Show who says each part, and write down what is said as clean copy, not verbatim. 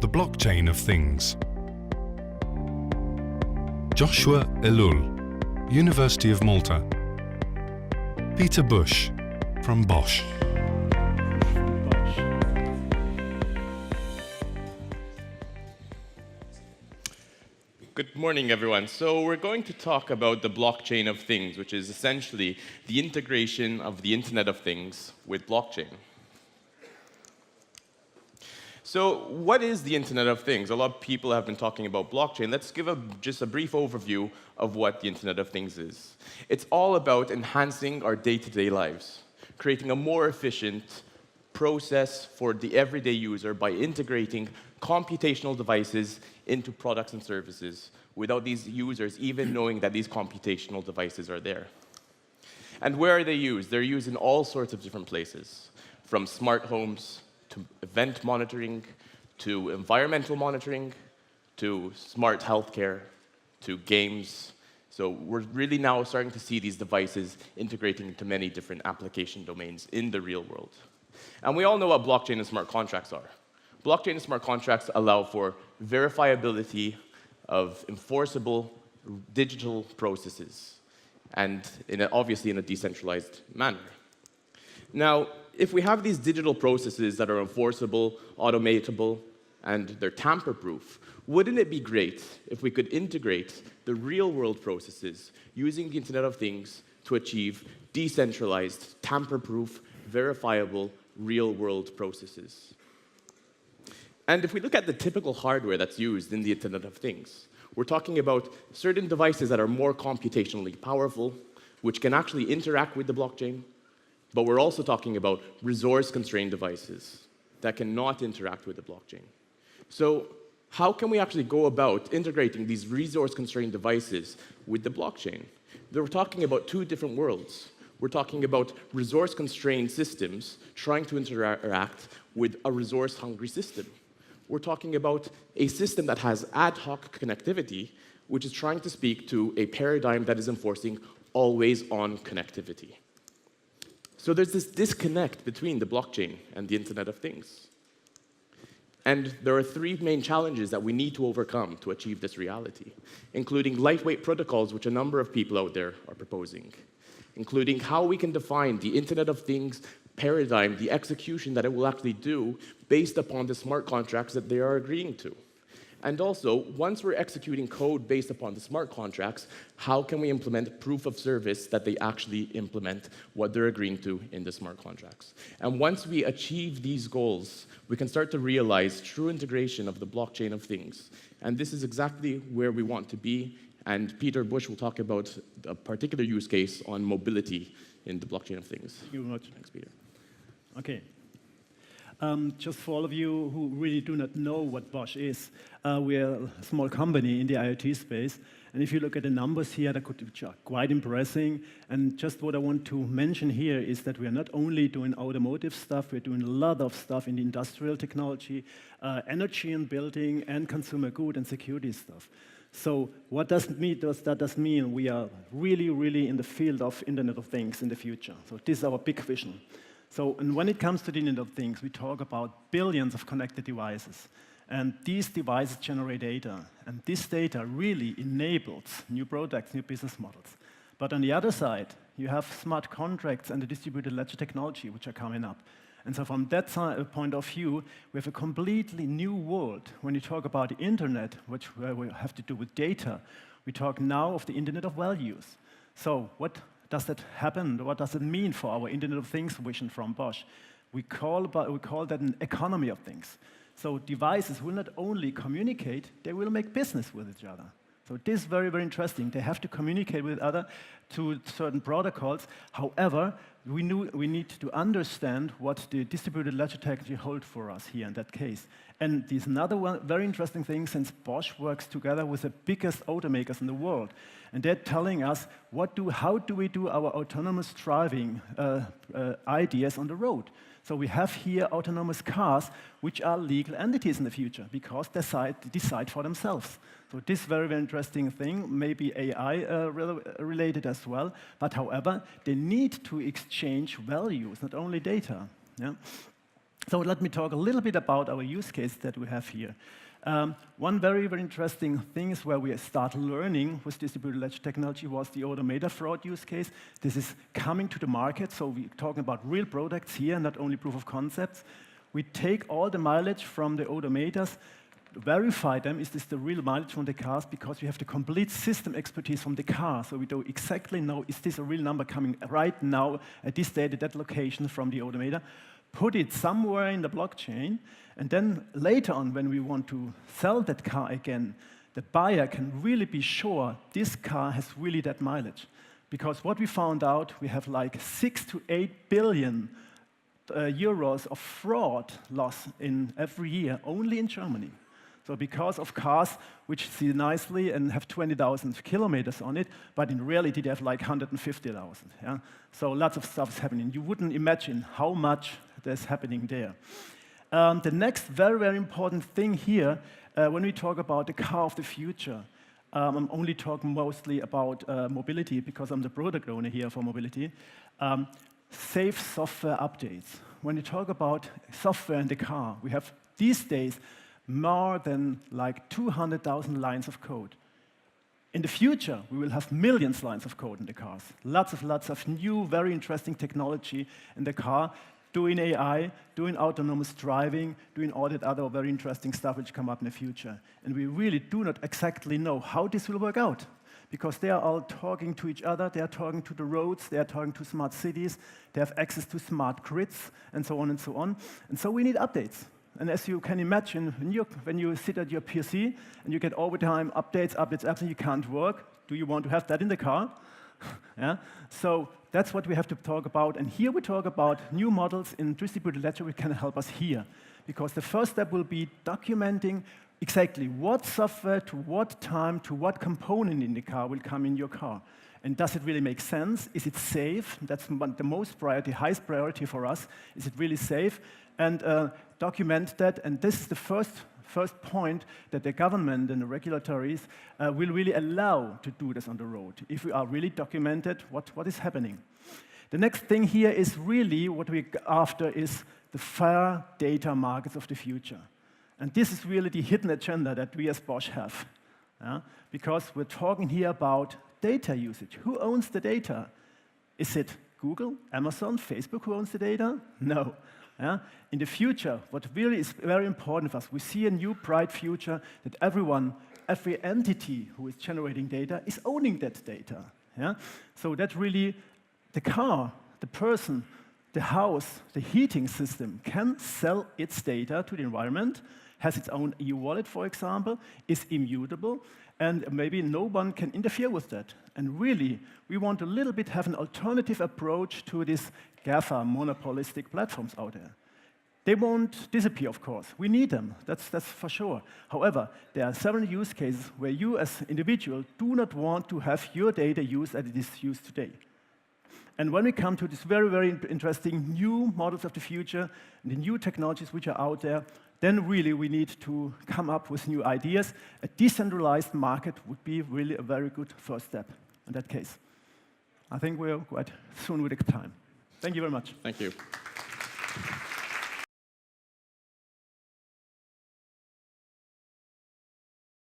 Speaker 1: the blockchain of things. Joshua Ellul, University of Malta. Peter Busch from Bosch.
Speaker 2: Good morning, everyone. So we're going to talk about the blockchain of things, which is essentially the integration of the Internet of Things with blockchain. So what is the Internet of Things? A lot of people have been talking about blockchain. Let's give just a brief overview of what the Internet of Things is. It's all about enhancing our day-to-day lives, creating a more efficient process for the everyday user by integrating computational devices into products and services without these users even knowing that these computational devices are there. And where are they used? They're used in all sorts of different places, from smart homes to event monitoring, to environmental monitoring, to smart healthcare, to games. So we're really now starting to see these devices integrating into many different application domains in the real world. And we all know what blockchain and smart contracts are. Blockchain and smart contracts allow for verifiability of enforceable digital processes, and obviously in a decentralized manner. Now, if we have these digital processes that are enforceable, automatable, and they're tamper-proof, wouldn't it be great if we could integrate the real-world processes using the Internet of Things to achieve decentralized, tamper-proof, verifiable, real-world processes? And if we look at the typical hardware that's used in the Internet of Things, we're talking about certain devices that are more computationally powerful, which can actually interact with the blockchain, but we're also talking about resource-constrained devices that cannot interact with the blockchain. So how can we actually go about integrating these resource-constrained devices with the blockchain? We're talking about two different worlds. We're talking about resource-constrained systems trying to interact with a resource-hungry system. We're talking about a system that has ad hoc connectivity, which is trying to speak to a paradigm that is enforcing always-on connectivity. So there's this disconnect between the blockchain and the Internet of Things. And there are three main challenges that we need to overcome to achieve this reality, including lightweight protocols, which a number of people out there are proposing, including how we can define the Internet of Things paradigm, the execution that it will actually do based upon the smart contracts that they are agreeing to. And also, once we're executing code based upon the smart contracts, how can we implement proof of service that they actually implement what they're agreeing to in the smart contracts? And once we achieve these goals, we can start to realize true integration of the blockchain of things. And this is exactly where we want to be. And Peter Busch will talk about a particular use case on mobility in the blockchain of things.
Speaker 3: Thank you very much.
Speaker 2: Thanks, Peter.
Speaker 3: Okay. Just for all of you who really do not know what Bosch is, we are a small company in the IoT space. And if you look at the numbers here, that could be quite impressive. And just what I want to mention here is that we are not only doing automotive stuff, we're doing a lot of stuff in the industrial technology, energy and building, and consumer good and security stuff. So what does that mean? We are really, really in the field of Internet of Things in the future. So this is our big vision. So, and when it comes to the Internet of Things, we talk about billions of connected devices. And these devices generate data. And this data really enables new products, new business models. But on the other side, you have smart contracts and the distributed ledger technology, which are coming up. And so from that point of view, we have a completely new world. When you talk about the Internet, which we have to do with data, we talk now of the Internet of values. So what does that happen? What does it mean for our Internet of Things vision from Bosch? We call that an economy of things. So devices will not only communicate, they will make business with each other. So this is very, very interesting. They have to communicate with other to certain protocols. However, we need to understand what the distributed ledger technology holds for us here in that case. And there's another one very interesting thing, since Bosch works together with the biggest automakers in the world. And they're telling us how do we do our autonomous driving ideas on the road. So we have here autonomous cars, which are legal entities in the future, because they decide for themselves. So this very, very interesting thing, maybe AI related as well, but however, they need to exchange values, not only data. Yeah? So let me talk a little bit about our use case that we have here. One very, very interesting thing is where we start learning with distributed ledger technology was the odometer fraud use case. This is coming to the market, so we're talking about real products here, not only proof of concepts. We take all the mileage from the odometers, verify them, is this the real mileage from the cars, because we have the complete system expertise from the car, so we do exactly know, is this a real number coming right now at this date at that location from the odometer, put it somewhere in the blockchain, and then later on when we want to sell that car again, the buyer can really be sure this car has really that mileage. Because what we found out, we have like 6 to 8 billion euros of fraud loss in every year, only in Germany. So because of cars which see nicely and have 20,000 kilometers on it, but in reality they have like 150,000. Yeah? So lots of stuff is happening. You wouldn't imagine how much there's happening there. The next very, very important thing here, when we talk about the car of the future, I'm only talking mostly about mobility because I'm the product owner here for mobility. Safe software updates. When you talk about software in the car, we have these days more than like 200,000 lines of code. In the future, we will have millions of lines of code in the cars. Lots of new, very interesting technology in the car, doing AI, doing autonomous driving, doing all that other very interesting stuff which come up in the future. And we really do not exactly know how this will work out, because they are all talking to each other, they are talking to the roads, they are talking to smart cities, they have access to smart grids, and so on and so on. And so we need updates. And as you can imagine, when you sit at your PC and you get all the time updates, everything, you can't work. Do you want to have that in the car? Yeah? So that's what we have to talk about. And here we talk about new models in distributed ledger which can help us here. Because the first step will be documenting exactly what software, to what time, to what component in the car will come in your car. And does it really make sense? Is it safe? That's the most priority, highest priority for us. Is it really safe? And document that. And this is the first point that the government and the regulatories will really allow to do this on the road, if we are really documented what is happening. The next thing here is really what we're after is the fair data markets of the future. And this is really the hidden agenda that we as Bosch have. Yeah? Because we're talking here about data usage. Who owns the data? Is it Google, Amazon, Facebook who owns the data? No. Yeah? In the future, what really is very important for us, we see a new bright future that every entity who is generating data is owning that data. Yeah? So that really, the car, the person, the house, the heating system can sell its data to the environment, has its own EU wallet, for example, is immutable, and maybe no one can interfere with that. And really, we want a little bit have an alternative approach to these GAFA monopolistic platforms out there. They won't disappear, of course. We need them, that's for sure. However, there are several use cases where you as individual do not want to have your data used as it is used today. And when we come to these very, very interesting new models of the future, and the new technologies which are out there, then really we need to come up with new ideas. A decentralized market would be really a very good first step in that case. I think we're quite soon with the time. Thank you very much.
Speaker 2: Thank you.